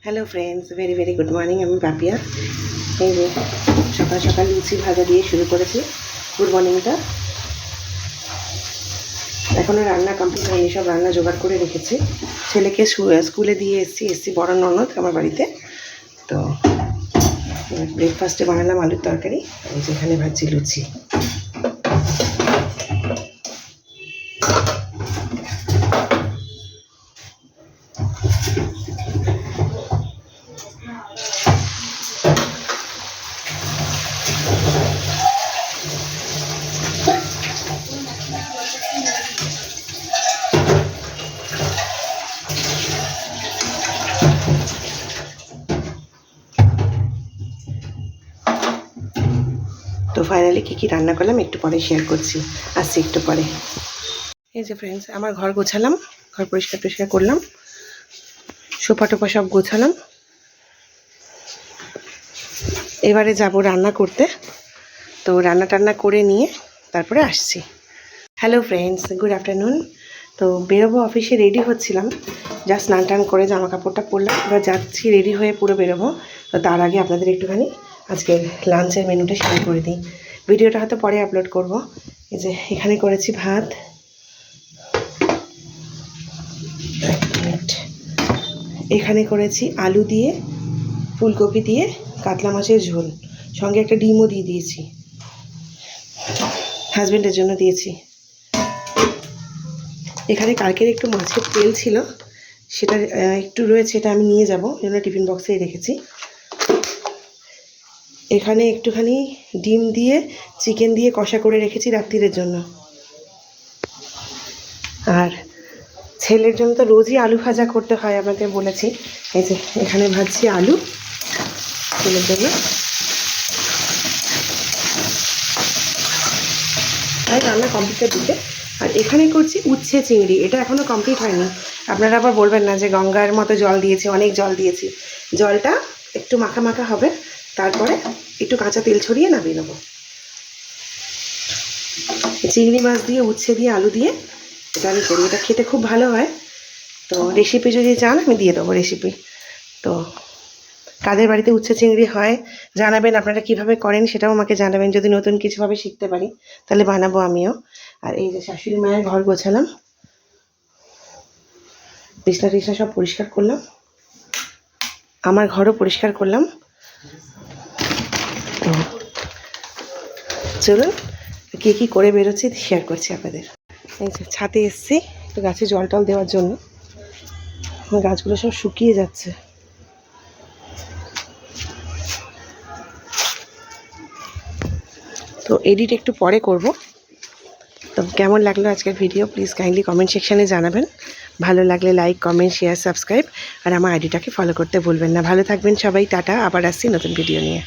Hello friends, very very good morning. আমি পাপিয়া। এই যে সকাল সকাল লুচি ভাজা দিয়ে শুরু করেছি গুড মর্নিংটা। এখনও রান্না কমপ্লিট হয়নি, সব রান্না জোগাড় করে রেখেছি। ছেলেকে স্কুলে দিয়ে এসছি বড় ননদ আমার বাড়িতে। তো ব্রেকফাস্টে বানালাম আলুর তরকারি, এই যেখানে ভাজছি লুচি। তো ফাইনালি কী রান্না করলাম একটু পরে শেয়ার করছি, আসছি একটু পরে। এই যে ফ্রেন্ডস, আমার ঘর গোছালাম, ঘর পরিষ্কার করলাম, সোফা টোফা সব গোছালাম। এবারে যাব রান্না করতে। তো রান্না টান্না করে নিয়ে তারপরে আসছি। Hello friends, good afternoon. তো বেরোবো, অফিসে রেডি হচ্ছিলাম, জাস্ট স্নান টান করে জামা কাপড়টা পরলাম, এবার যাচ্ছি রেডি হয়ে পুরো বেরোবো। তো তার আগে আপনাদের একটুখানি আজকের লাঞ্চের মেনুটা শেয়ার করে দিই। ভিডিওটা হয়তো পরে আপলোড করব। এই যে এখানে করেছি ভাত, এখানে করেছি আলু দিয়ে ফুলকপি দিয়ে কাতলা মাছের ঝোল, সঙ্গে একটা ডিমও দিয়ে দিয়েছি, হাজব্যান্ডের জন্য দিয়েছি। এখানে কালকের একটু মাছের তেল ছিল, সেটা একটু রয়েছে, এটা আমি নিয়ে যাব, জন্য টিফিন বক্সেই রেখেছি। এখানে একটুখানি ডিম দিয়ে চিকেন দিয়ে কষা করে রেখেছি রাত্রিরের জন্য। আর ছেলের জন্য তো রোজই আলু ভাজা করতে হয়, আপনাদের বলেছি। এই যে এখানে ভাজছি আলু ছেলের জন্য। তাই রান্না কমপ্লিটের দিকে। আর এখানে করছি উচ্ছে চিংড়ি, এটা এখনও কমপ্লিট হয়নি। আপনারা আবার বলবেন না যে গঙ্গার মতো জল দিয়েছি, অনেক জল দিয়েছি। জলটা একটু মাখা মাখা হবে, তারপরে একটু কাঁচা তেল ছড়িয়ে নামিয়ে নেবো। চিংড়ি মাছ দিয়ে উচ্ছে দিয়ে আলু দিয়ে এটা আমি করি, এটা খেতে খুব ভালো হয়। তো রেসিপি যদি চান আমি দিয়ে দেবো রেসিপি। তো কাদের বাড়িতে উচ্ছে চিংড়ি হয় জানাবেন, আপনারা কিভাবে করেন সেটাও আমাকে জানাবেন। যদি নতুন কিছুভাবে শিখতে পারি তাহলে বানাবো আমিও। আর এই যে শাশুড়ি মায়ের ঘর গোছালাম, বিছনা টিছনা সব পরিষ্কার করলাম, আমার ঘরও পরিষ্কার করলাম। তো চলুন কী করে বেরোচ্ছি শেয়ার করছি আপনাদের। এই যে ছাদে এসছি একটু গাছে জল টল দেওয়ার জন্য, আমার গাছগুলো সব শুকিয়ে যাচ্ছে। তো এডিট একটু পরে করব। তো কেমন লাগলো আজকের ভিডিও প্লিজ কাইন্ডলি কমেন্ট সেকশানে জানাবেন। ভালো লাগলে লাইক, কমেন্ট, শেয়ার, সাবস্ক্রাইব, আর আমার আইডিটাকে ফলো করতে ভুলবেন না। ভালো থাকবেন সবাই, টাটা। আবার আসছি নতুন ভিডিও নিয়ে।